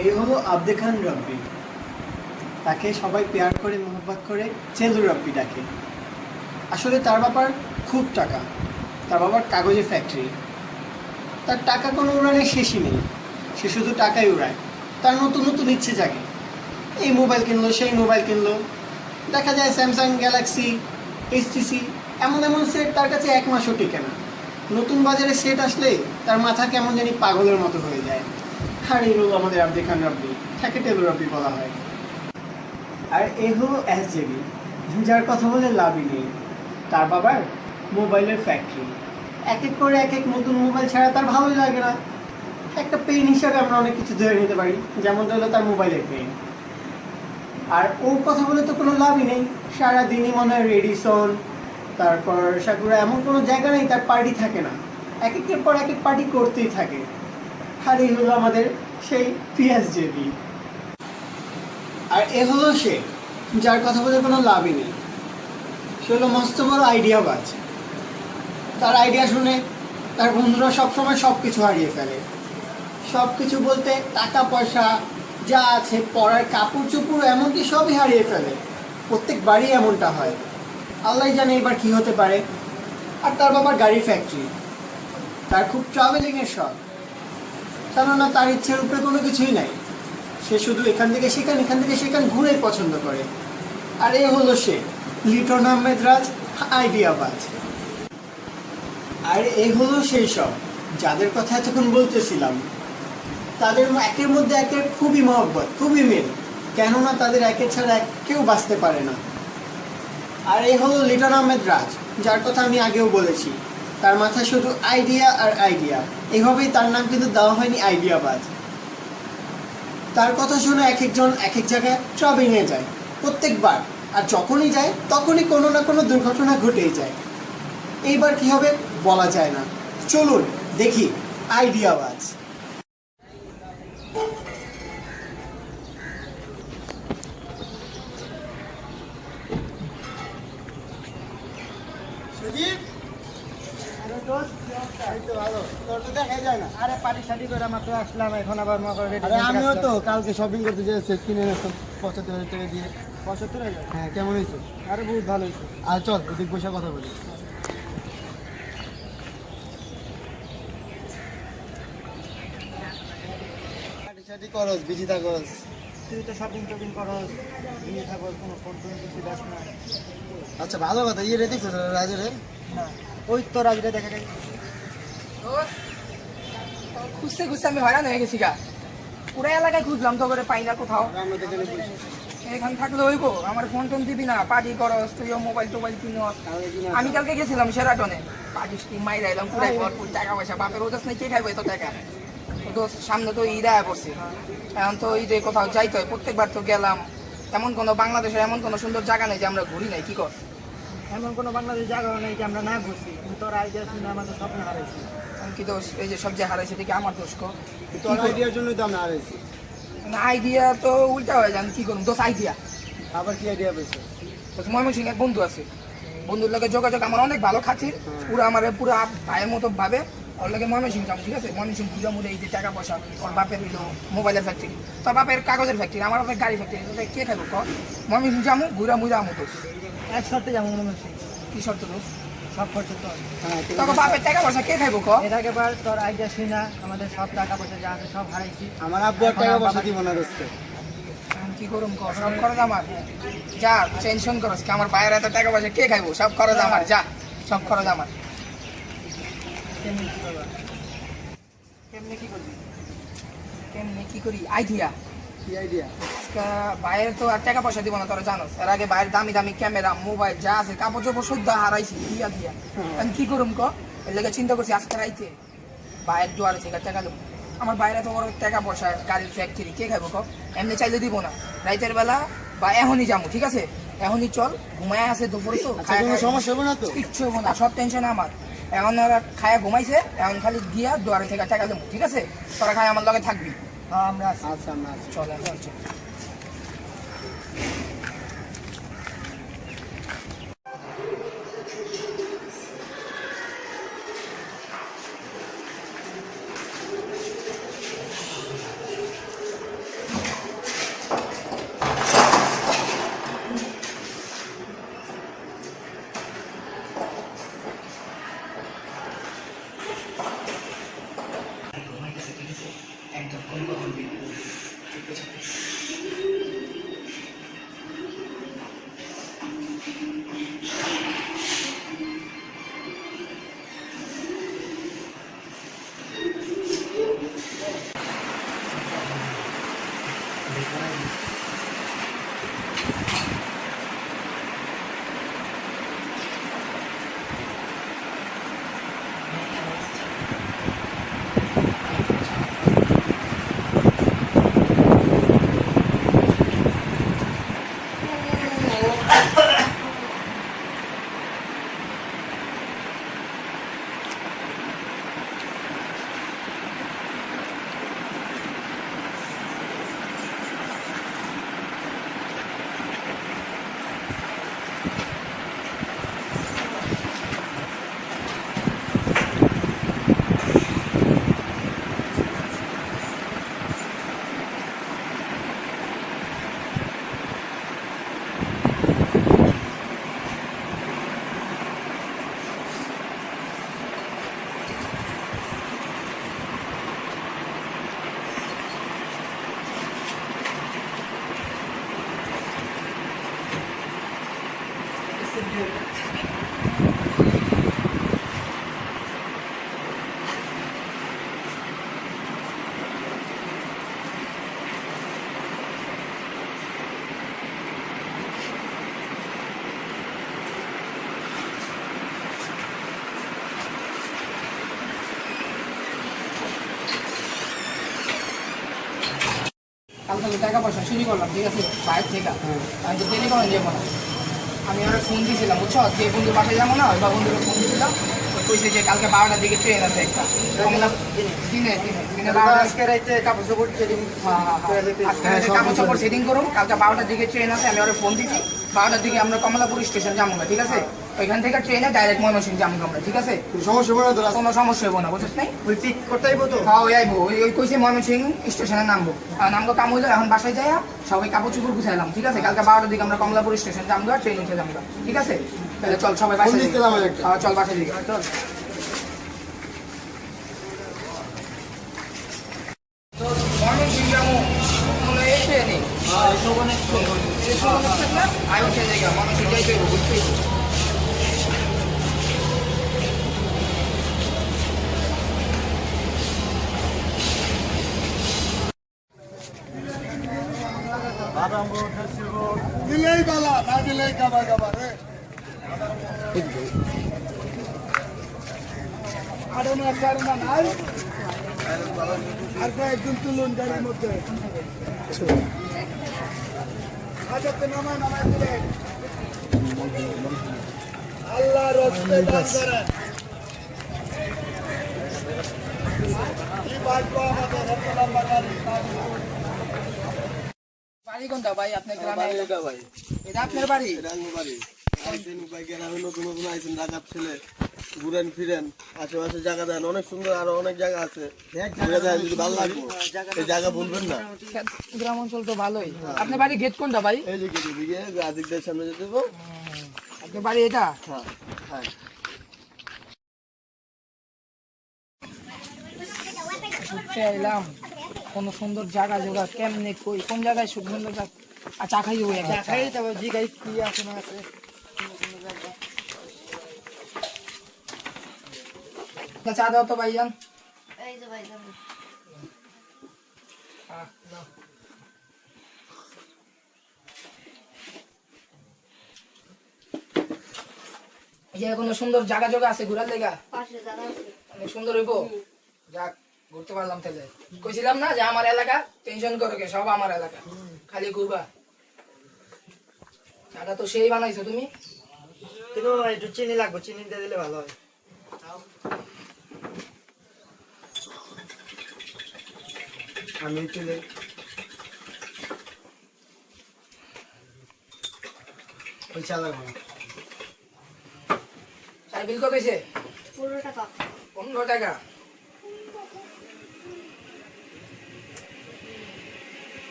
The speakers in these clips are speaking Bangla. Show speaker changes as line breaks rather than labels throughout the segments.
এই হলো আব্দে খান রব্বি। তাকে সবাই পেয়ার করে মোহাব্বত করে চেলু রব্বি ডাকে। আসলে তার বাবার খুব টাকা, তার বাবার কাগজের ফ্যাক্টরি। তার টাকা কোনো উড়ানের শেষই নেই, সে শুধু টাকাই উড়ায়। তার নতুন নতুন ইচ্ছে জাগে, এই মোবাইল কিনলো, সেই মোবাইল কিনলো। দেখা যায় স্যামসাং গ্যালাক্সি, এইচটিসি, এমন এমন সেট তার কাছে এক মাসও টিকে না। নতুন বাজারে সেট আসলে তার মাথা কেমন জানি পাগলের মতো হয়ে যায়। আর এই হলো আমাদের আব্দে খান রব্বি, তাকে টেলু রব্বি বলা হয়। আর এ হলো এসজেবি, যার কথা বলে লাভই নেই। তার বাবার মোবাইলের ফ্যাক্টরি। এক এক করে এক এক নতুন মোবাইল ছাড়া তার ভালোই লাগে না। একটা পেন হিসাবে আমরা অনেক কিছু ধরে নিতে পারি, যেমন ধরলো তার মোবাইলের পেন। আর ওর কথা বলে তো কোনো লাভই নেই। সারাদিনই মনে হয় রেডিসন, তারপর সাকুরা, এমন কোনো জায়গা নেই তার পার্টি থাকে না। এক একের পর এক এক পার্টি করতেই থাকে। আর এই হলো আমাদের সেই পিএসজেবি। আর এ হলো সে, যার কথা বলে কোনো লাভই নেই। সে হলো মস্ত বড় আইডিয়াবাজ। তার আইডিয়া শুনে তার বন্ধুরা সবসময় সব কিছু হারিয়ে ফেলে। সব কিছু বলতে টাকা পয়সা যা আছে, পরার কাপড় চোপড়, এমনকি সবই হারিয়ে ফেলে। প্রত্যেকবারই এমনটা হয়। আল্লাহ জানে এবার কি হতে পারে। আর তার বাবার গাড়ির ফ্যাক্টরি। তার খুব ট্রাভেলিংয়ের শখ, কেননা তার ইচ্ছের উপরে কোনো কিছুই নাই। সে শুধু এখান থেকে সেখান ঘুরে পছন্দ করে। আর এ হলো সে, লিটন আহমেদ রাজ, আইডিয়াবাজ। আর এ হলো সেই সব যাদের কথা এতক্ষণ বলতেছিলাম। তাদের একের মধ্যে একের খুবই মহব্বত, খুবই মিল, কেননা তাদের একের ছাড়া কেউ বাঁচতে পারে না। আর এই হলো লিটন আহমেদ রাজ, যার কথা আমি আগেও বলেছি। তার মাথায় শুধু আইডিয়া আর আইডিয়া, এভাবেই তার নাম কিন্তু দেওয়া হয়নি আইডিয়াবাজ। তার কথা শুনে এক একজন এক এক জায়গায় ট্রাভেলিংয়ে যায় প্রত্যেকবার। আর যখনই যায় তখনই কোনো না কোনো দুর্ঘটনা ঘটেই যায়। এইবার কি হবে বলা যায় না। চলুন দেখি আইডিয়াবাজ।
আমিও তো কালকে শপিং করতে যে সেট কিনে এনেছিলাম ৭৫,০০০ টাকা দিয়ে।
৭৫,০০০?
হ্যাঁ, কেমন হয়েছে?
আরে বহুত ভালো হয়েছে।
আর চল এদিক বসে কথা বলি। পার্টি করস, বিজি থাকস।
তুই তো শপিং টপিং করস, নিয়ে থাকস, কোনো ফোন টোন কিছু দেখ না।
আচ্ছা, ভালো কথা। ইয়ে রেডি রাজু রে?
না, ওই তো রাজুরে দেখা যায়।
খুঁজতে খুঁজতে আমি হয়রান হয়ে গেছি গা। পুরো এলাকায় খুঁজলাম তো করে পাই না কোথাও।
আমরা তো এখানে বসি।
এখানে থাকলে হইব, আমার ফোন টোন দিবি না, পার্টি করস, তুইও মোবাইল টোবাইল কিনস। আমি কালকে গেছিলাম সেরাটনে, পার্টি মাইরা এলাম পুরাই ভরপুর টাকা পয়সা। বাপের ওদের নাই কে খাইবো এত টাকা? তো সামনে তো ঈদ আয়া পড়ছে, এখন তো ঈদে কোথাও যাইতে হয়। প্রত্যেকবার তো গেলাম, এমন কোনো বাংলাদেশের এমন কোনো সুন্দর জায়গা নেই যে আমরা ঘুরি নাই। কি কর?
এমন কোনো বাংলাদেশ জায়গা নেই যে আমরা না ঘুরছি। তোর আইডিয়া শুনে আমাদের স্বপ্ন হারাইছি।
কি দোষ? এই যে সব যে হারাইছে এটা কি আমার দোষ?
তোর আইডিয়ার জন্যই তো আমরা হারাইছি।
আইডিয়া তো উল্টা হয়ে যান, কি করুন? দোষ আইডিয়া।
আবার কি আইডিয়া পেয়েছে?
ময়মনসিং এক বন্ধু আছে, বন্ধুর লগে যোগাযোগ আমার অনেক ভালো খাতির। পুরো আমার পুরো ভাইয়ের মতো ভাবে। ওর লগে ময়মনসিং যাবো, ঠিক আছে? ময়মনসিং ঘুরে মুড়ে এই যে টাকা পয়সা, ওর বাপের হইলো মোবাইলের ফ্যাক্টরি, তোর বাপের কাগজের ফ্যাক্টরি, আমার বাপের গাড়ি ফ্যাক্টরি। কে খাইব ক? ময়মনসিং যাবো, ঘুরা মুড়া আমো। তো
এক শর্তে যাবো মনে হচ্ছে।
কি শর্ত দোষ?
সব খরচ তোর।
হ্যাঁ,
তোর বাপের টাকা পয়সা কে খাইব ক?
এর আগেবার তোর আইডিয়া শুনে আমাদের সব টাকা পয়সা যা আছে সব হারাইছি।
আমার আব্বু আর টাকা পয়সা দিব না দোস্ত।
আমি কি করুম ক? সব খরচ আমার। যা টেনশন করস কি? আমার বাইরে এত টাকা পয়সা কে খাইব? সব খরচ আমার। যা, সব খরচ আমার।
কেমনি কি করবা? কেমনি কি করবি?
কেমনি কি করি? আইডিয়া।
কি আইডিয়া?
বাইরের তো আর টাকা পয়সা দিব না, তোরা জানোস। এর আগে বাইরের দামি দামি ক্যামেরা, মোবাইল যা আছে, কাপড় চোপড় শুদ্ধ হারাইছি দিয়া দিয়া। আমি কি করুম ক? এর লেগে চিন্তা করছি আজকে রাইতে বাইরের দুয়ারে থেকে টাকা দেবো। আমার বাইরে তো বড় টাকা পয়সা, গাড়ির ফ্যাক্টরি, কে খাইব ক? এমনি চাইলে দিব না। রাইতের বেলা বা এখনই যাবো, ঠিক আছে? এখনই চল, ঘুমায় আছে দুপুরে তো।
কোনো সমস্যা হবে না তো?
কিচ্ছু হবো না, সব টেনশন আমার। এখন ওরা খায়া ঘুমাইছে, এখন খালি গিয়া দুয়ারে থেকে টাকা দেবো, ঠিক আছে? তোরা খায় আমার লগে থাকবি।
আমরা আছি।
আচ্ছা, আমরা আছি।
চল এখন চল। কালকে তো টাকা পয়সা চুরি করলাম, ঠিক আছে, বাইরে থেকে। আমি তো দেরি করেন যাবো না, আমি ওরা ফোন দিয়েছিলাম, বুঝছো, যে বন্ধুর বাসায় যাবো না, ওই বা বন্ধুরা ফোন দিয়েছিলাম, কইছে যে কালকে 12টার দিকে ট্রেন আছে একটা কমলা দিনে দিনে দিনে 12টা।
আজকে রাইতে কাপড় চোপড় সেটিং
আজকে রাতে কাপড় চোপড় সেটিং করুন, কালকে 12টার দিকে ট্রেন আছে। আমি ওরা ফোন দিচ্ছি, 12টার দিকে আমরা কমলাপুর স্টেশন যাবো না, ঠিক আছে, ওইখান থেকে ট্রেনে ডাইরেক্ট ময়মনসিংহ যাবো আমরা, ঠিক আছে,
সমস্যা পড়ে তো
কোনো সমস্যা হইব না, বুঝছিস নাই?
ওই পিক করতে আইবো তো।
হ্যাঁ ওই আইবো, ওই কইছে ময়মনসিংহ স্টেশনে নামবো, আর নামবো কাম হইলো, এখন বাসায় যাইয়া সবাই কাপড় চোপড় গুছাইলাম, ঠিক আছে, কালকে 12টার দিকে আমরা কমলাপুর স্টেশন যাবো, ট্রেন উঠে যাবো, ঠিক আছে, তাহলে চল সবাই বাসায়
ফোন দিছিলাম আমি একটা।
চল বাসায় দিকে চল। ময়মনসিংহ যাবো, কোনো এসে নেই, আমি উঠে যাই, ময়মনসিংহ যাইতে হইব, বুঝছিস?
দিলেই বালা, না দিলেই কাবা কাবা রে। আড়না চারনা নাই, আর কয়েকজন তুলুন গাড়ির মধ্যে। হাজাতে নামায় নামায় দিলেন। আল্লাহ রস্তে দান করেন। কি ভাগ্য আমাদের, এত লম্বা গাড়ি।
বাড়ি কোনটা ভাই আপনার গ্রামে?
ভাই
এটা আপনার বাড়ি?
রাঙ্গুবাড়ি আইছেন ভাই, গ্রামে নতুন নতুন আইছেন, ঢাকার ছেলে, ঘুরেন ফিরেন, আশেপাশে জায়গা দেন, অনেক সুন্দর, আরো অনেক জায়গা আছে, ঘুরে দেন, যদি ভালো লাগবে এই জায়গা বলবেন না।
গ্রাম অঞ্চল তো ভালোই। আপনার বাড়ি গেট কোনটা ভাই?
এই যে গেটে দিকে গাজীদের সামনে যেতে দেবো।
আপনার বাড়ি এটা?
হ্যাঁ হ্যাঁ,
ঘুরতে এলাম, কোন সুন্দর জায়গা জোগা কেমনে কই কোন জায়গায় সুন্দর জায়গা, আর চা খাই ওই
চা খাই, তারপর জিগাই কি আছে না আছে।
চা দাও তো ভাইজান।
এই যে ভাই যাবো।
এই যে কোনো সুন্দর জায়গা জোগা আছে ঘোরার জায়গা?
পাশে জায়গা আছে।
অনেক সুন্দর হইব, যাক ঘুরতে পারলাম তাহলে। কইছিলাম না যে আমার এলাকা, টেনশন করো কে, সব আমার এলাকা, খালি ঘুরবা। চাটা তো সেই বানাইছো তুমি।
কিন্তু একটু চিনি লাগবে, চিনি দিয়ে দিলে ভালো হয়। আমি চিনি পয়সা লাগবে না।
চার বিল কত হয়েছে?
15 টাকা।
15 টাকা।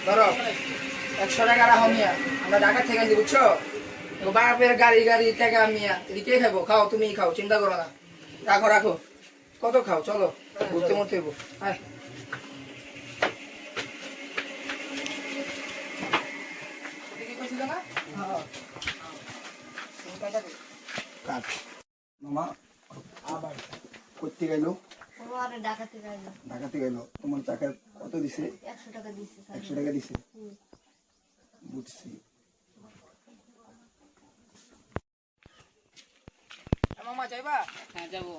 ধরো 100 টাকা রাখো মিয়া, আমরা ঢাকা থেকে আসি, বুঝছো, তো বাপের গাড়ি গাড়ি টাকা মিয়া, কে খাবো? খাও, তুমি খাও, চিন্তা করো না, রাখো রাখো, কত খাও, চলো ঘুরতে মরতে হইব।
থেকে এলো?
ও আরে ঢাকা থেকে আইলো।
ঢাকা থেকে এলো। তোমার টাকা কত দিছে?
100 টাকা দিছে স্যার।
100 টাকা দিছে।
হুম।
বুঝছি।
মামা যাইবা?
হ্যাঁ যাবো।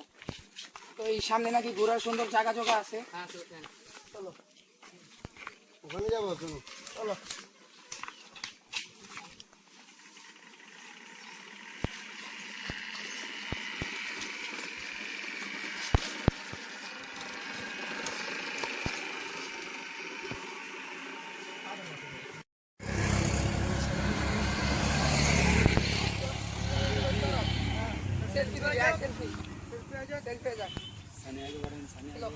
তো এই সামনে নাকি ঘোরার সুন্দর জায়গা জগা আছে।
হ্যাঁ চলেন।
চলো
ওখানে যাবো চলো।
চলো। সেলফি করি, সেলফি সেলফি যা। চলো।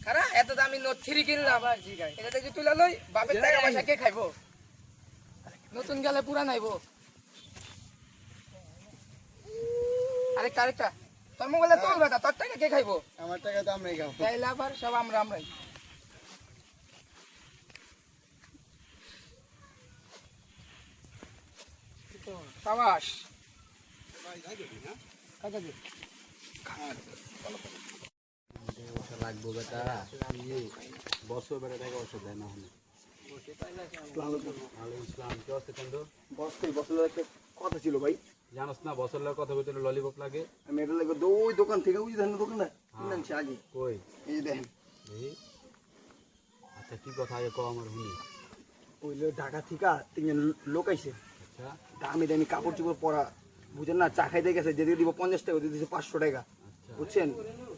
খারা এত দামি নোট 3 কিনলাম এটা থেকে তুলে লই বাপের টাকা পয়সা কে খাইবো নতুন গেলে পুরা নাইবো আরেকটা আরেকটা তোর মোবাইলে তোর বেটা তোর টাকা কে খাইবো
আমার টাকা তো আমরাই খাবো।
তাইলে আবার সব আমরাই সাবাস কত দিন
লাগবো বেটা বছর বেটা টাকা ওষুধ দেয় না হলে ইসলাম কি অবস্থা চন্দ্র
বছর একটা কথা ছিল ভাই।
জানোস না বছর লাগে কথা বলতে ললিপপ লাগে
আমি এটা লাগে ওই দোকান থেকে ওই যে ধানের দোকানটা কিনে আনছি আগে।
কই
এই যে দেখেন
এই আচ্ছা কি কথা আগে কও আমার শুনি
ওই ঢাকা থেকে 3 লোক আইছে।
আচ্ছা
দামি দামি কাপড় চোপড় পরা বুঝেন না, চা খাইতে গেছে যেদিকে দিব 50 টাকা ওদিকে দিছে 500 টাকা। বুঝছেন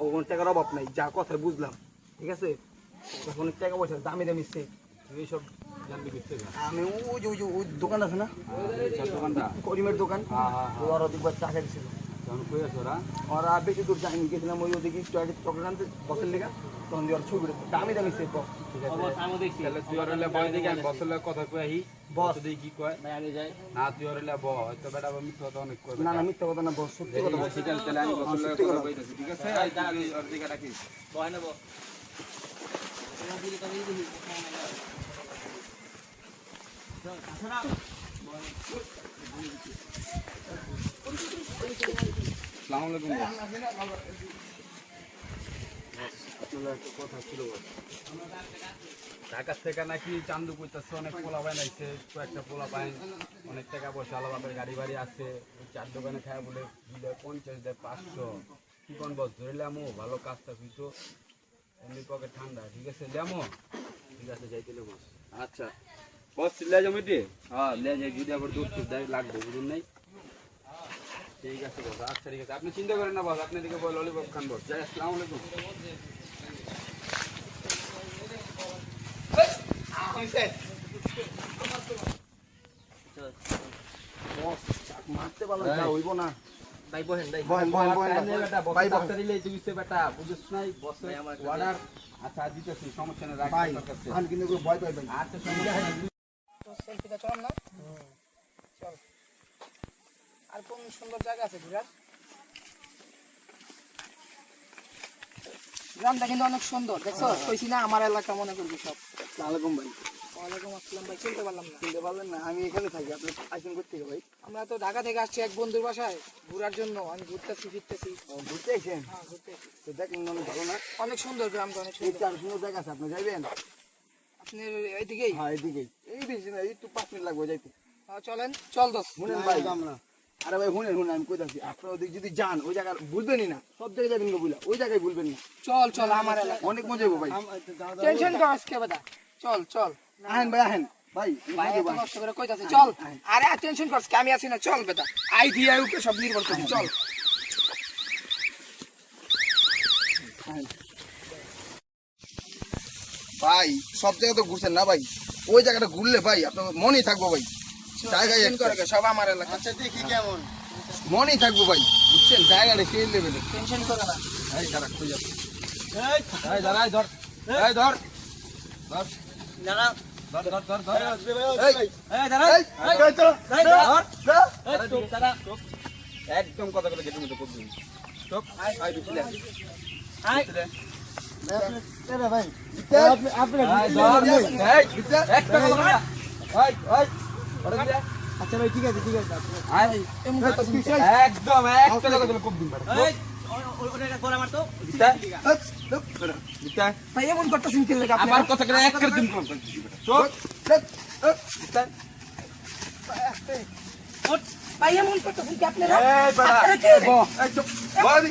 ওখানে টাকার অভাব নাই, যা কথা বুঝলাম ঠিক আছে। অনেক টাকা পয়সা দামি দামি সে
তুই এইসব জানবি কিসে
আমি ওই দোকান আছে না
দোকানটা
করিমের দোকান,
হ্যাঁ হ্যাঁ হ্যাঁ
ওরা ওদিকবার চা খাইছিল।
তখন কই আছো ওরা
ওরা বেশি দূর যায়নি, গেছিলাম ওই ওদিকে একটু আগে চকলেট আনতে বসের লেগা, তখন দিয়ে ওরা ছবি দামি দামি সে বস।
ঠিক আছে তাহলে তুই ওর হলে বয় দিকে আমি বছর লাগে কথা কই আহি
বস।
বস দেখি কি কয় না তুই ওর হলে ব হয়তো বেটা মিথ্যা কথা অনেক কয়
না না মিথ্যা কথা না বস, সত্যি কথা বস।
ঠিক আছে তাহলে আমি বছর লাগে কথা কইতাছি ঠিক আছে আই তুই ওর দিকে রাখিস
বয় নেবো।
আসসালামু আলাইকুম আপনার একটা কথা ছিল ঢাকা থেকে নাকি চান্দু কইতাছে অনেক পোলা বাইন আইছে কয়েকটা পোলা বাইন অনেক টাকা পয়সা আলাদা গাড়ি বাড়ি আছে ওই চার দোকানে খায় বলে 50 দেয় 500 কি কোন বস ধরলামও ভালো কাজটা হইতো এমনি পকেট ঠান্ডা ঠিক আছে লেমো ঠিক আছে যাইতে বস আচ্ছা বস লে যাবো এটি হ্যাঁ লে যাই যদি আবার দুধ টুধ দেয় লাগবে বুঝুন নাই ঠিক আছে বস আচ্ছা ঠিক আছে আপনি চিন্তা করেন না বস আপনি দিকে বল ললিপপ খান বস যাই আসসালামু আলাইকুম
বস মারতে পারলাম না, হইব না।
ভাই বহেন ভাই।
বহেন বহেন বহেন ভাই বহেন।
আচ্ছা দিতেছি সমস্যা নেই রাখ
ভাই
তোর কাছে।
আমি কিন্তু একটু ভয় পাই ভাই।
আচ্ছা সমস্যা নেই
তো সেলফিটা চলাম না চল আর কোন সুন্দর জায়গা আছে ঘোরার গ্রামটা কিন্তু অনেক সুন্দর দেখছো কইছি না আমার এলাকা মনে করবি সব
আলাইকুম ভাই।
ওয়ালাইকুম আসসালাম ভাই চিনতে পারলাম না
চিনতে পারলেন না, আমি এখানে থাকি, আপনি আসেন করতে ভাই?
আমরা তো ঢাকা থেকে আসছি এক বন্ধুর বাসায় ঘোরার জন্য আমি ঘুরতেছি ফিরতেছি
ঘুরতে আসেন
হ্যাঁ ঘুরতে আসি।
তো দেখেন অনেক ভালো না,
অনেক সুন্দর গ্রামটা অনেক
এই
সুন্দর
চার সুন্দর জায়গা আছে, আপনি যাইবেন?
আপনার এইদিকেই
হ্যাঁ এদিকেই, এই বেশি না, এই তো 5 মিনিট লাগবে যাইতে।
চলেন চল দোস্ত
শুনেন ভাই, আরে ভাই শুনেন শুনেন, আমি কইতাছি আপনার ওদিক যদি যান ওই জায়গা ভুলবেনই না, সব জায়গায় যাবেন গো বুঝলা, ওই জায়গায় ভুলবেন না,
চল চল আমার এলাকা
অনেক মজা হইব ভাই।
টেনশন কর আজকে বেটা চল চল
আহেন ভাই আহেন ভাই,
ভাই
মজা
এত
ভাই।
কষ্ট করে কইতাছে চল আরে আর টেনশন করছ আমি আছি না চল বেটা আইডিয়া উপরে সব নির্ভর করে চল
ভাই সব জায়গা তো ঘুরছেন না ভাই, ওই জায়গাটা ঘুরলে ভাই আপনার মনেই থাকবো ভাই, জায়গায়
টেনশন করে সব আমার এলাকা
আচ্ছা দেখি কেমন।
মনেই থাকবো ভাই, বুঝছেন জায়গাটা সেই লেভেলে।
টেনশন করে না
এই দাঁড়া কই যাচ্ছে,
এই দাঁড়া এই ধর এই ধর
দাঁড়া।
ধর ধর ধর ধর
এই
এই দাঁড়া।
এই এই চলো
দাঁড়া।
একদম কথা বলে গেটের মধ্যে করবি চুপ আই বিছলে
আই।
আচ্ছা ভাই ঠিক আছে
একদম একটা টাকা দিলে খুব দিন পারে
ওটা গোলা মারতো
ভাই এমন করতেছেন কি লাগে আপনি
আমার কথা করে এক করে দিন করব চুপ
ভাই এমন করতেছেন কি আপনারা
এই বড়া
আপনারা কি?
এই চুপ বড়ি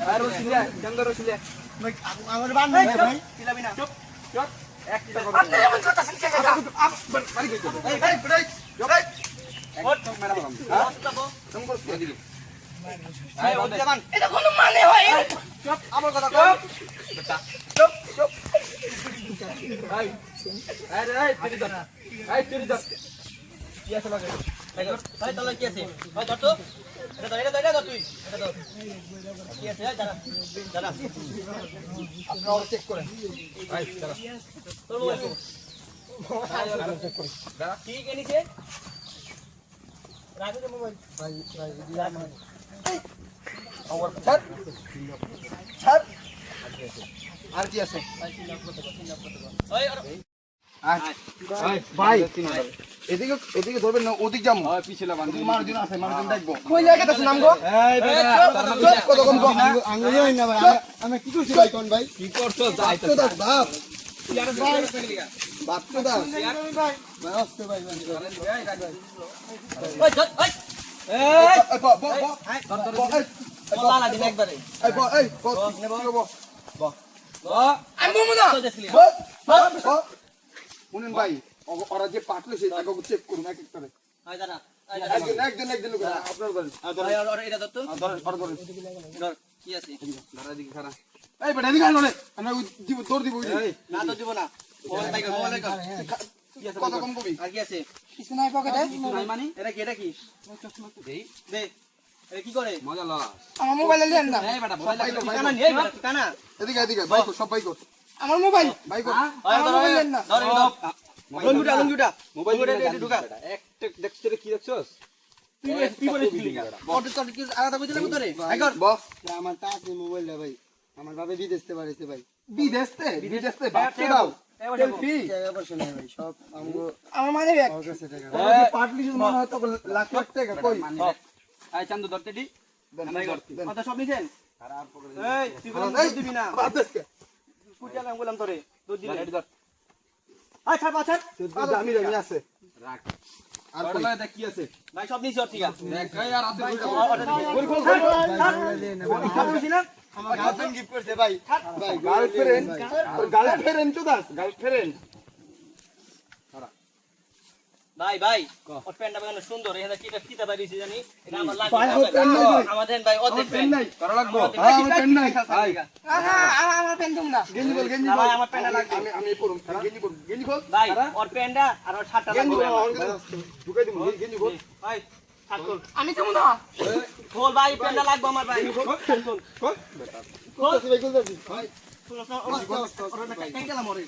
আর রসিলিয়া জঙ্গল রসিলিয়া
আমার বান্ধব ভাই
চিলাবি না
চুপ একটা কথা
আপনারা এমন করতেছেন কি কাকা?
বাড়ি গই চুপ
এই ভাই ব্রেক
একদম মেরা বললাম হ্যাঁ তুমি করছ এদিকে এই ওই জামান
এটা কোনো মানে হয়?
চুপ আমার কথা কর চুপ চুপ এই আরে এই তুই ধর কি আছে লাগে
ভাই তাহলে কি আছে ভাই ধর তো এটা ধর তুই এটা ধর কি আছে দাঁড়া
আপনারা চেক করেন
এই চলো
তোর মোবাইল কি কিনেছে রাখো তো মোবাইল
আর কি আছে
ওই
ভাই এদিকে ধরবেন না ওদিক যাবো
ওই পিছলা বান্ধি
মানুষজন আছে মানুষজন দেখবো
কই জায়গাটাছে নাম গো?
এই বেটা
কত কম কম
আঙ্গুলি হয় না ভাই আমি কি করছি ভাই কোন ভাই
কি করছো যাইতে
তো দাস বাপ বাপ তো দাস ভাই আসতে ভাই
ওই ধর ওই লালা দিন একবারে
আমি বলবো না।
তো দেখলি
শুনেন ভাই ওরা যে পাটলে সেই জায়গা চেক করুন এক এক করে
আয় দাঁড়া
একজন লোক আপনার করেন
ভাই আর এটা ধর তো
করেন
ধর কি আছে
দাঁড়া দিকে খারাপ
এই বেটা এদিকে আনো রে আমরা দিব তোর দিব
এই
না তো দিব না মোবাইল
কত কম কবি
আর কি আছে
কিছু নাই পকেটে।
নাই মানি
এটা কি
দেই
দে এটা কি করে
মজা লস
আমার মোবাইলে নেন না।
এই বেটা বলে
ভাই
ঠিকানা নেই বেটা ঠিকানা
এদিকে ভাই সব ভাই কর
আমার মোবাইল
ভাই কর
আমার মোবাইল নেন না।
ধর লঙ্গুটা
মোবাইল
এটা ঢুকা
একটা দেখছ রে কি দেখছস
কি বলেছিলি অটো তো কি আলাদা কইতে লাগবে তোরে একবার
বাহ
আমার টাকা মোবাইলটা ভাই আমার বাবা বিদেশতে পারেছে ভাই
বিদেশতে বাচ্চা দাও সেলফি
টাকা পয়সা নেই ভাই সব আমগো
আমার মানে ব্যাগ।
আমার কাছে টাকা
পাটলি যদি মনে হয় তো লাখ লাখ টাকা কই
আই চান্দু ধরতে দি
কথা সব নিছেন এই তুই বললাম
এই,
দুধ দিবি না
বাদেশকে
কুটিয়ালাম বললাম তোরে দুধ দিবি
রেডি ধর
আয় ছাড় ছাড়
দামি দামি আছে
রাখ
আর
আর
কই
কই দেখ কি আছে
ভাই সব নিছি ওর ঠিক আছে
দেখ এই আর হাতে দুইটা
আমার গার্লফ্রেন্ড গিফট করছে ভাই ভাই
গার্লফ্রেন্ড তো দাস গার্লফ্রেন্ড
ভাই ওর প্যান্টটা বেশ সুন্দর এখানে কিটা বাইরেছি জানি এটা আমার লাগবে
ভাই, ওর প্যান্ট নাই ভাই।
আমাদের ভাই অর্ধেক
পেন নাই
করা লাগবো
হ্যাঁ আমার পেন নাই
আমার পেন তুমি না।
গেঞ্জি বল
না ভাই আমার প্যান্টটা লাগবে
আমি আমি পড়ুম গেঞ্জি খোল
ভাই ওর প্যান্টটা আর ওর শার্টটা
গেঞ্জি
লাগবে
খোল
আমার।
ঢুকাই দিমু গেঞ্জি খোল
ভাই শার্ট খোল
আমি তুমি না।
খোল ভাই প্যান্টটা লাগবে আমার ভাই খোল খোল
ভাই কইতাছি ভাই
ওর না কাই গেলাম ওরে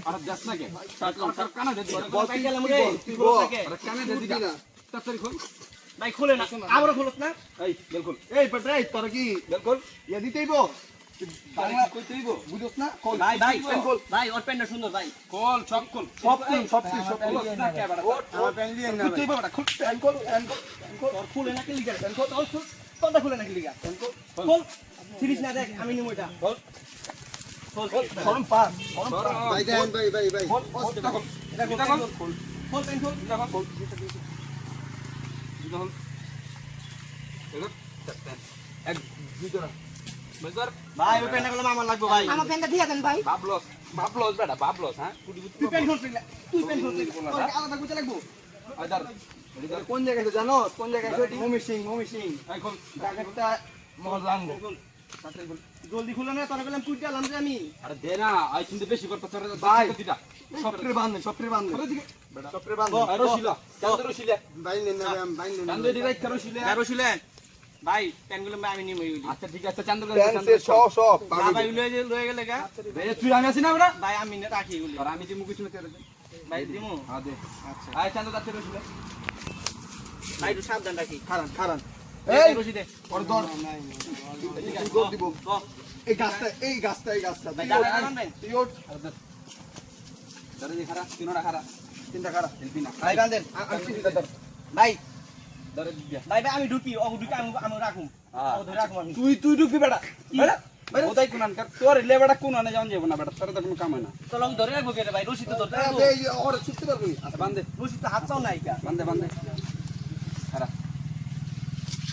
আর যাস না কে সর কানা দে দি
কাই গেলাম রে তুই বল থাকে
আর কানা দে দি তাড়াতাড়ি খোল
ভাই খুলে না আবারও খুলছ না
এই বিলকুল
এই পটরাই তোর কি
বিলকুল
ইয়া দিতেইবো বাংলা কই তুইবো বুঝছস না কোন
ভাই ভাই ওর প্যান্টটা সুন্দর ভাই
খোল সব খোল
সব
খোল না কে বেটা
আমার প্যান্ট দিয়ে না ভাই
তুইবো বড় খুল প্যান খোল
তোর খুলে না কি লিগা তোর তোরটা খুলে না কি লিগা খোল সিরিজ না দেখ আমি নিমু এটা খোল খোল
শরম পাস
ভাই দেন ভাই ভাই ভাই
এটা খোল খোল প্যান্ট খোল
খোল খোল এক দুইটা বুঝবার
ভাই ওই প্যান্টটা গুলো আমার লাগবে ভাই
আমার পেনটা দিয়ে দেন ভাই।
বাবলস বেটা বাবলস হ্যাঁ
তুই প্যান্ট খুলছিস তুই প্যান্ট খুলছিস তোর আলাদা কইতে লাগবে
আদার
কোন জায়গায় জানো কোন জায়গায় মমি সিং
এই খোল
ডাকাতটা মহলাঙ্গো
জলদি খুলে না তোর গেলাম কুইটা আলাম যে আমি
আরে দে না আই কিন্তু বেশি করতে তোর
ভাই।
দিটা
সপ্রে বান্ধে সপ্রে বান্ধে
আর রশিলা চান্দু রশিলা
ভাই নেন না ভাই আমি ভাই নেন না
চান্দু ডিরেক্ট করো রশিলা
গারো ছিলেন ভাই প্যান্ট গুলো আমি নিমু ইউলি
আচ্ছা ঠিক আছে চান্দু
প্যান সে সব
না ভাই লয়ে গেলে গা
তুই আমি আছি না আমরা
ভাই আমি না রাখি ইউলি
আর আমি যে মুখ কিছু না তেরে
ভাই দিমু
হ্যাঁ দে আচ্ছা আই চান্দু দাতে রশিলা
ভাই একটু সাবধান রাখি
খারান খারান
এই
এই
রশি দে
ওর দর দর দিব এই গাছটা
ভাই দাঁড়া মানবেন
তুই ওঠ
ধরে দি খারা তিনটা খারা
তিনটা খারাপ
হেলবি না
ভাই বাঁধেন
আমি চিন্তা ধর
ভাই
ধরে দিয়া
ভাই আমি ঢুকি ও ঢুকি আমি রাখুম
হ্যাঁ।
ও ধরে রাখুম আমি
তুই ঢুকবি বেটা বেটা ওদাই কোন আনকার তোর লে বেটা কোন আনে যাওন যাবো না বেটা তোর তো কোনো কাম হয় না
তো লং ধরে রাখবো কেটে ভাই রশি তো ধরতে রাখবো
এই ওর ছুটতে পারবি
আচ্ছা বান্ধে
রশি তো হাত চাও নাই কা
বান্ধে বান্ধে খারা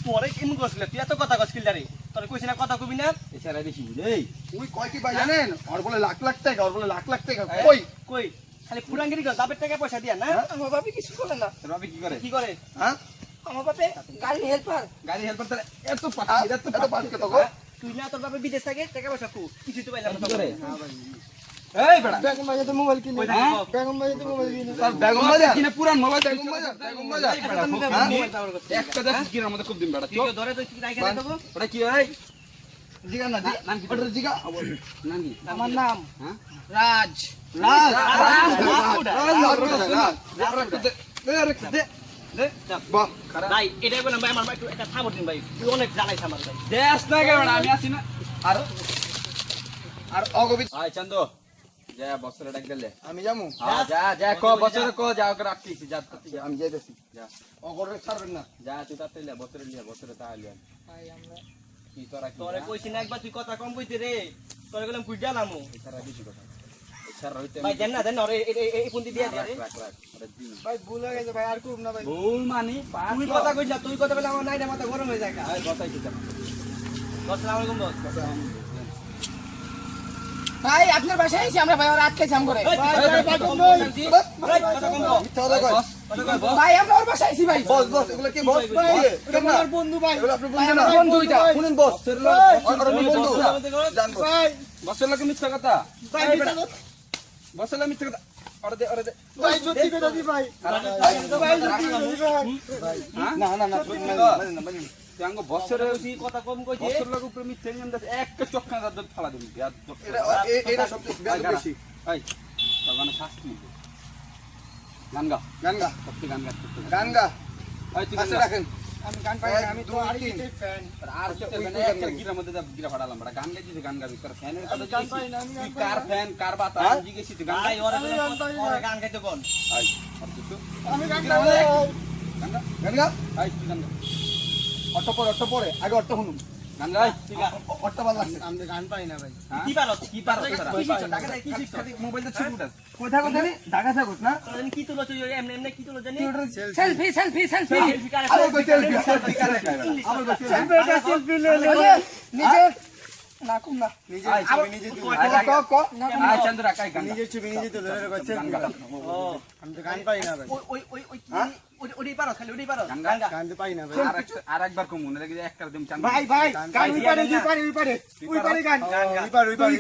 তোরে এমন করছিল তুই এত কথা কইছিল রে তোরে কইছ না কথা কবি না
এছাড়া বেশি বুঝে এই
তুই কয় কি ভাই জানেন ওর বলে লাখ লাখ টাকা ওর বলে লাখ লাখ টাকা
এই,
কই
কই খালি পুরাঙ্গিরি কর বাপের টাকা পয়সা দিয়া না
আমার বাপে কিছু করে না
তোর বাবা কি করে
কি করে
হ্যাঁ
আমার বাপে গাড়ি হেল্পার
গাড়ি হেল্পার তোর এত পাঠি
এত পাঠ কে তো গো
তুই না তোর বাপে বিদেশ থাকে টাকা পয়সা কু কিছু তো পাইলাম না
কি করে
তোর।
এই বেটা
বেগম বাজার তো মোবাইল কিনে
কই থাকি
হ্যাঁ?
কও?
বেগম বাজার তো মোবাইল কিনে
তার বেগম বাজার
কিনে পুরান মোবাইল
বেগম বাজার বেগম বাজার
এই বেটা খুব
হ্যাঁ?
মোবাইল ব্যবহার করছিস।
একটা দেখ কিরার মধ্যে খুব দিন বেটা
তুই কেউ ধরে তুই রাইখা দে তোকে
ওটা কি হয়
জিগা না
নাম কি
ওটা জিগা
নাম কি
আমার নাম
হ্যাঁ
রাজ
রাজ বাহ
ভাই এটাই বললাম ভাই আমার ভাই একটু একটা থামর দিন ভাই তুই অনেক জ্বালাইছ আমার ভাই
দেশ না কে বেটা আমি আছি না
আর আর অগবি
আয় চান্দ যা বছরে ডাক গেলে
আমি যামু
যা যা ক বছরে ক যা ওকে রাখতেছি যা
আমি যাইতেছি
যা
অগরে ছাড়বেন না
যা তুই তাতে লিয়া বছরে তাহলে
ভাই আমরা
কি তোরা কি
তোরে কইছি না একবার তুই কথা কম কইতে রে তোরে গেলাম কুই জানামু
এছাড়া বেশি কথা এছাড়া হইতে
ভাই দেন না ওরে এই পুন্তি দিয়া দে রে
রাখ আরে দিন
ভাই ভুল হয়ে গেছে ভাই আর করব না ভাই
ভুল মানি
তুই কথা কইছ তুই কথা বলে আমার নাইটা মাথা গরম হয়ে যায় কা
আয় কথাই কি যা
আসসালামু আলাইকুম বস
ভাই আপনার বাসায় এসে আমরা ভাই ওর রাত খেয়েছি আম করে
কথা কম বল
মিথ্যা কথা কয়
ভাই আমরা ওর বাসায় এসেছি ভাই
বস বস এগুলো কি বস ভাই কেন
আমার বন্ধু ভাই
এগুলো আপনি
ভাই
বুঝছেন না
আমার বন্ধু এটা
শুনেন বস আর আমি বন্ধু জান বস
ভাই
বছর লাগে মিথ্যা কথা
ভাই বিতালো
বছর লাগে মিথ্যা কথা ওরে দে
ভাই সত্যি কথা দি ভাই ভাই সত্যি কথা দি ভাই
হ্যাঁ
না না না না না
তুই আঙ্গ বছরে
তুই কথা কম কইছে
বছর লাগে উপরে মিথ্যা নিয়ম দাস একটা চক্কা দাদ ফালা দিবি
এটা এটা সবচেয়ে বেশি
এই তোর মানে শাস্তি গান গা
গান গা
সত্যি গান গা
গান গা
এই তুই
আচ্ছা রাখেন
আমি গান পাই না, আমি তো আর ফ্যান
আর কি মানে একটা গিরার মধ্যে গিরা ফাড়ালাম বড় গান গাইছিস গান গাবি তোর ফ্যানের কথা জিজ্ঞেস তুই কার ফ্যান কার বাতা জিজ্ঞেস তুই গান
ভাই
গাই
ওরে গান গাইতে কোন
আই আর কিছু
আমি গান পাই না
গান গা
গান গা
আই তুই গান গা
অট্ট পরে আগে অট্ট শুনুন
গান গাই
অট্ট ভালো লাগছে
আমি গান পাই না ভাই
কি পারো
কি পারো
কি শিখছ টাকা দেয় কি শিখছ
মোবাইলটা ছবি উঠাস
কোথায় কোথায় ঢাকা থাকুস না
তোর কি তুলো তুই এমনি এমনি কি তুলো জানি
সেলফি সেলফি সেলফি
আরে কই সেলফি আমার কই সেলফি
এটা সেলফি লে লে
নিজে না কম না
নিজে ছবি নিজে তুলে
ক
আই চন্দ্রা কাই গান
নিজে ছবি নিজে তুলে রে কই
গান
সেলফি
গা
ও
আমি তো গান পাই না ভাই
ওই ওই পারো খালি ওই পারো
গান গা
গান তো পাই না ভাই
আর একবার কম মনে লাগে একটা দিন চান
ভাই ভাই গান ওই পারে তুই পারে ওই পারে ওই পারে গান ওই পারে ওই পারে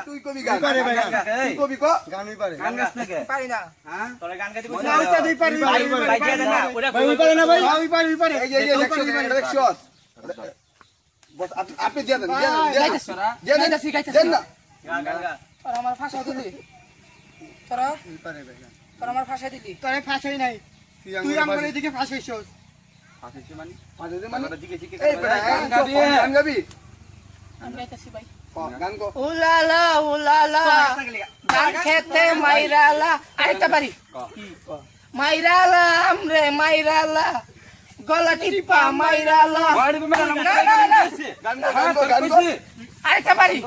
তুই কবি গান
পারে ভাই গান
তুই কবি ক
গান ওই পারে
গান গাছ নাকি
পারি না
হ্যাঁ
তোরে গান গাইতে
না ওইটা দুই পারে
ভাই ভাই দিয়া দেন না ওটা
ভাই ওই পারে না ভাই ওই পারে ওই পারে
এই যে দেখছস বস আপনি দিয়ে দেন দিয়ে দেন দেন না
গান গান গা
তোর আমার ভাষা দিলি তোরা
ওই পারে ভাই গান
তোর আমার ভাষা দিলি
তোরে ফাঁসাই নাই তুই আমার এদিকে ফাঁসাইছস
ফাঁসিছি মানে
মাঝে মানে
জিকে জিকে
এই বেটা গান গাবি
আমি গাইতেছি ভাই
গান কো
উলালা উলালা গান খেতে মাইরালা আইতে পারি মাইরালা আমরে মাইরালা গলা টিপা মাইরালা
বাড়ি মেলা নাম
না না না
গান কো গান কো
আইতে পারি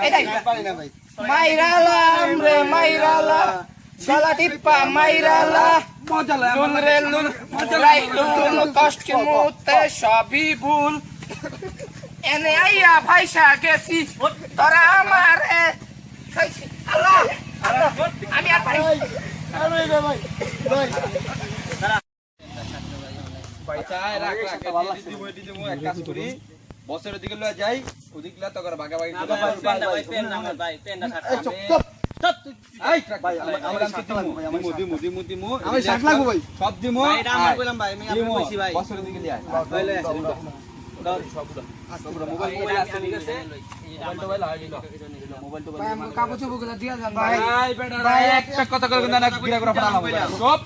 এটাই
গান পারি না ভাই
মাইরালা আমরে মাইরালা গলা টিপা মাইরালা
মজা লাগে
লুনরে লুন লাইলুন কষ্ট মুতে সবই ভুল এনে আইয়া ভাইসা গেছি তোরা আমারে খাইছি আল্লাহ আল্লাহ, আমি আর পারি
আরে ভাই ভাই
আচ্ছা রাখ রাখ দিমু এক কাজ করি বছরের দিকে লয়ে যাই ওদিকলা তো করে ভাগাভাগি করে
ভাই পেন না ভাই পেন না
এই চুপ চুপ
এই ভাই আমরা দিমু
আমি শাক লাগবো ভাই
সব দিমু
ভাই এটা আমার কইলাম ভাই আমি আপনাকে কইছি ভাই
বছরের দিকে লিয়া মোবাইল আছে ঠিক আছে মোবাইল টোবাইল হয় দিল মোবাইল টোবাইল
ভাই আমাকে কাপড় চোপড়গুলো দিয়া যান
ভাই বেটা ভাই একটা কথা কই না বিয়া করে ফেলা হবে সব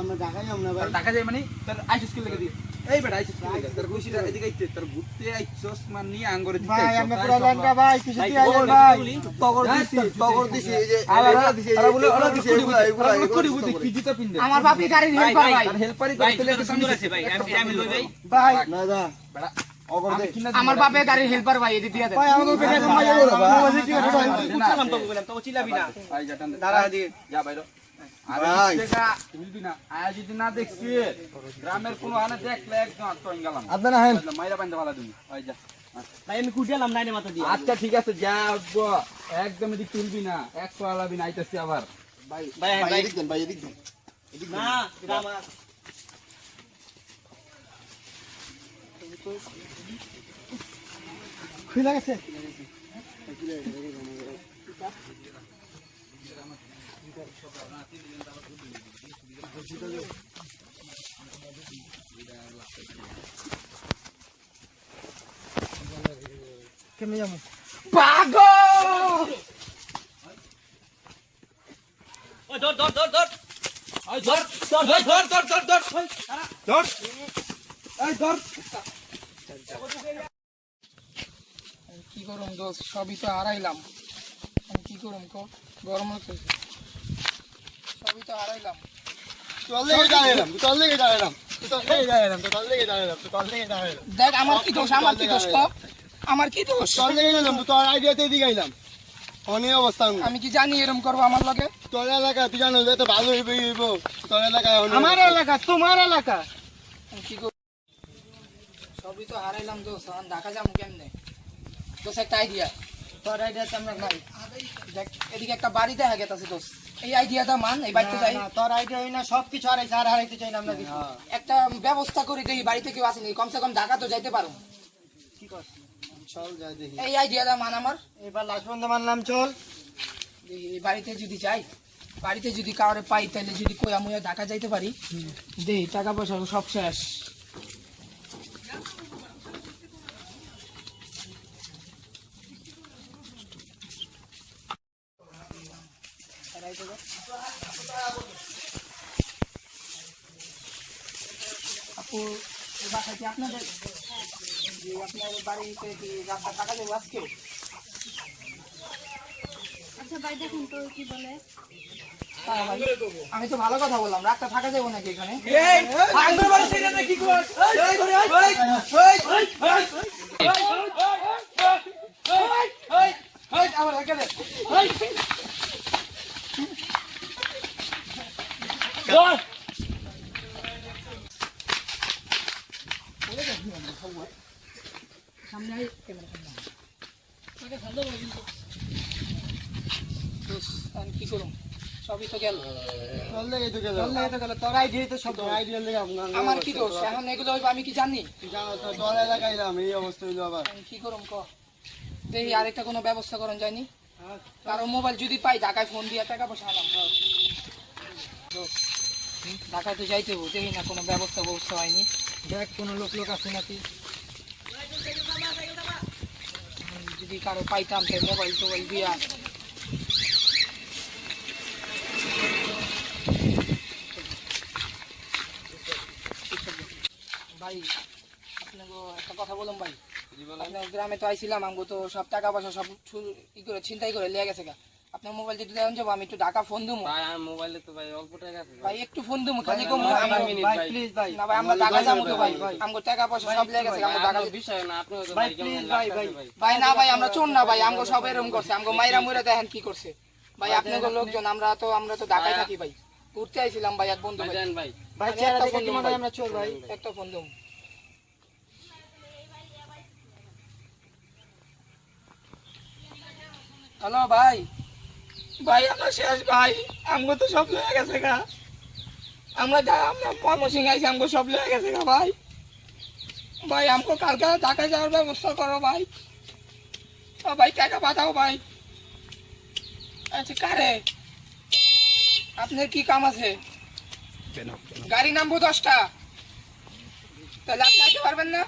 আমরা ঢাকায় যাম না ভাই
টাকা যাই মানে তোর আইসিস কে লাগে দি এই বেটা আইসিস কে লাগে তোর খুশিটা এদিকে আইতে তোর ঘুরতে আইছস মান নিয়ে আঙ্গুরে দিতে
ভাই আমরা পুরো লানকা ভাই কিছু দিয়ে আইলেন ভাই তগর দিছি এই যে
আলা
দিছি
আলা বলে আলা
দিছি
এগুলা কোটি বুদ্ধি কি দিতে পিন দে
আমার বাপি গাড়ির হেল্পার ভাই
তার হেল্পারই করতে লাগে সুন্দর আছে ভাই আমি লই ভাই
ভাই না দা
বেটা
অগর দে
আমার বাপে গাড়ির হেল্পার ভাই এদি দিয়া দেন
ভাই আমাকে বেটা সময় যাবো না ভাই মোবাইল কি ভাই
বুঝলাম তো বললাম তো চিল্লাবি না ভাই জাটান দাঁড়া দি যা বাইরো
ভাই।
বুঝবি না আয়া যদি না দেখছি গ্রামের কোনো আনে দেখলে একদম আটকাই গেলাম
আপনারা হেন
মাইরা বান্ধা ভালো তুমি ওই যা
ভাই আমি কুটিয়ালাম নাইনে মাথা দিয়ে
আচ্ছা ঠিক আছে যা উঠবো একদম এদিক তুলবি না 100 আলাবি না আইতাছি আবার
ভাই
ভাই,
ভাই
ভাই।
এদিক দেন ভাই এদিক দেন
না এটা আমার
খুলে গেছে কেমনে যাবো
পাগল
ওই ধর ধর ধর ধর
ওই ধর ধর ধর ধর ধর ধর ধর এই ধর
কি করুম দোস্ত সবই তো হারাইলাম আমি কি করুম কো গরম লাগতেছে সবই তো হারাইলাম
তোর লেগে দাঁড়ালাম তোর লেগে দাঁড়ালাম তোর লেগে দাঁড়ালাম তোর লেগে দাঁড়ালাম তোর লেগে দাঁড়ালাম
দেখ আমার কি দোষ আমার কি দোষ কো আমার কি দোষ
তোর লেগে গেলাম তোর আইডিয়াতে এদিকে আইলাম অনেক অবস্থা
আমি কি জানি এরকম করবো আমার লগে
তোর এলাকা তুই জানো যে তো ভালো হইবে তোর এলাকায়
আমার এলাকা তোমার এলাকা
আমি কি করব সবই তো হারাইলাম দোষ এখন ঢাকা যাবো কেমনে দোষ একটা আইডিয়া
তোর আইডিয়াতে আমরা নাই
দেখ এদিকে একটা বাড়ি দেখা গেছে দোষ এই আইডিয়াটা মান এই বাড়িতে যাই
তোর আইডিয়া হই না সবকিছু হারাইছে আর হারাইতে চাই না আমরা কিছু
একটা ব্যবস্থা করি দেখি বাড়িতে কেউ আসেনি কমসে কম ঢাকা তো যাইতে পারো
কি করছিস
চল যাই দেখি
এই আইডিয়াটা মান আমার
এবার লাস্ট পর্যন্ত মানলাম চল
দেখি এই বাড়িতে যদি যাই বাড়িতে যদি কাউরে পাই তাহলে যদি কই আমি ঢাকা যাইতে পারি দেখি টাকা পয়সা সব শেষ আপু এই বাসায় কি আপনাদের যে আপনার বাড়িতে কি রাস্তা টাকা দেবো আজকে
আচ্ছা ভাই দেখুন তো কি বলে
হ্যাঁ ভাই, আমি তো ভালো কথা বললাম রাতটা থাকা যাবো নাকি এখানে সামনে আই ক্যামেরা সামনে আমি কি করুম সবই তো গেল
তোর লেগে তো গেল
চল তো গেল তোর আইডিয়া তো সব
তোর আইডিয়া লেগে
আমার কি দোষ এখন এগুলো হইবো আমি কি জানি
তুই জানো তো তোর এলাকায় এলাম এই অবস্থা হইলো আবার
আমি কি করুম ক দেখি আরেকটা কোনো ব্যবস্থা করুন যায়নি কারো মোবাইল যদি পাই ঢাকায় ফোন দিয়ে টাকা পয়সা আনাম দোষ, ঢাকায় তো যাইতে হবো দেখি না কোনো ব্যবস্থা হয়নি দেখ কোনো লোক আছে নাকি যদি কারো পাইতাম সে মোবাইল টোবাইল দিয়া ভাই আপনাকে একটা কথা বললাম ভাই আপনার গ্রামে তো আইছিলাম আমাকে তো সব টাকা পয়সা সব ই করে ছিনতাই করে লিয়ে গেছে গা আপনার মোবাইল যদি দেন যাবো আমি একটু ঢাকা ফোন দেবো
ভাই আমার মোবাইলে তো ভাই অল্প টাকা আছে
ভাই একটু ফোন দেবো খালি কম
ভাই প্লিজ ভাই
না ভাই আমরা ঢাকা যাবো তো ভাই আমাকে টাকা পয়সা সব লিয়ে গেছে আমরা ঢাকা
বিষয় না আপনি ভাই প্লিজ ভাই ভাই
ভাই না ভাই আমরা চোর না ভাই আমাকে সব এরকম করছে আমাকে মাইরা মুইরা দেখেন কি করছে ভাই আপনাকে লোকজন আমরা তো ঢাকায় থাকি ভাই ঘুরতে আইছিলাম ভাই এক বন্ধু ভাই
দেন ভাই
ভাই চেহারা দেখে কি মনে হয় আমরা চোর ভাই একটা ফোন দেবো হ্যালো ভাই ভাই আমরা শেষ ভাই আমগো তো সব লয়ে গেছে গা আমরা ময়মনসিং আইছি আমগো সব লয়ে গেছে গা ভাই ভাই আমগো কালকে ঢাকা যাওয়ার ব্যবস্থা করো ভাই ভাই টাকা পাঠাও ভাই আচ্ছা কারে আপনার কি কাম আছে গাড়ি নামবো 10টা তাহলে আপনি আসতে পারবেন না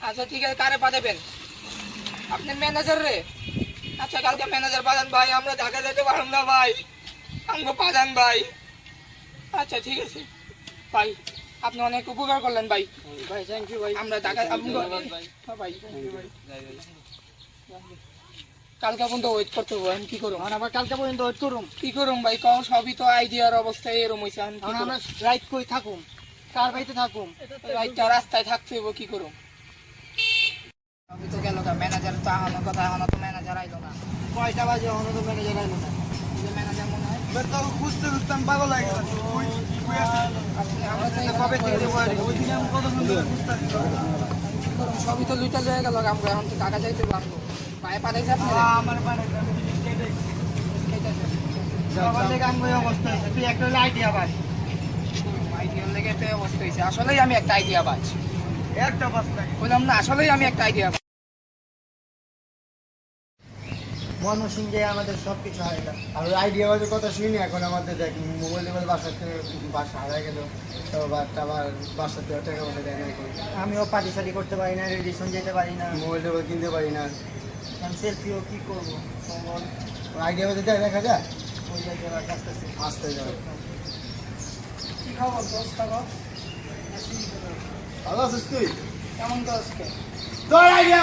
আচ্ছা ঠিক আছে, কারে পাঠাবেন? আপনি ম্যানেজার রে? আচ্ছা কালকে ম্যানেজার পাঠান ভাই, আমরা ঢাকা যেতে পারলাম না ভাই, আমাকে পাঠান ভাই। আচ্ছা ঠিক আছে ভাই, আপনি অনেক উপকার করলেন ভাই।
ভাই থ্যাংক ইউ ভাই।
আমরা ঢাকা ভাই কালকে পর্যন্ত ওয়েট করতে হবে, আমি কি করুম?
আবার কালকে পর্যন্ত ওয়েট করুম।
কি করুম ভাই কও? সবই তো আইডিয়ার অবস্থায় এরম হয়েছে। আমি কি
আমরা
করুম?
রাইট কই থাকুম, কার বাড়িতে থাকুম?
রাইটটা রাস্তায় থাকতে হইব, কি করুম? আমি তো গেল ম্যানেজার তো আহানোর কথা, এখনো তো ম্যানেজার আইলো না।
কয়টা বাজে এখনো তো ম্যানেজার আইলো না।
এই যে ম্যানেজার মনে হয়
এবার তো খুঁজতে খুঁজতে আমি পাগল হয়ে গেলাম।
আপনি আমরা তো
কবে থেকে দেবো আর ওই দিনে আমি কত সুন্দর খুঁজতাম।
কি করুম? সবই তো লুইটা লয়ে গেল আমরা, এখন তো টাকা চাইতে পারবো। পায়ে পাঠাইছে আপনি?
আমার বাড়ি সবার লেগে আমি ওই অবস্থা হয়েছে। তুই একটা আইডিয়া পাস,
আইডিয়ার লেগে তো এই অবস্থা হয়েছে। আসলেই আমি একটা আইডিয়া বাজ,
একটা বাস্তা
বললাম না, আসলেই আমি একটা আইডিয়া।
ময়মনসিং যে আমাদের সব কিছু হারাইলাম। আর ওই আইডিয়া বাজের কথা শুনি এখন আমাদের দেখ মোবাইল টোবাইল বাসা হারাই গেল, আবার বাসাতে টাকা পয়সা দেয় না এখন। আমিও পার্টি সারি করতে পারি না, রেডিশন যেতে পারি না, মোবাইল টোবাইল কিনতে পারি না, আমি সেলফিও কী করবো? আইডিয়া বাজে দেয় দেখা যায় ওই জায়গায় আস্তে আস্তে আসতে যাবে।
কি খবর দোস্ত? খবর
ভালো আছিস তুই?
কেমন দোস্ত?
তোর আইডিয়া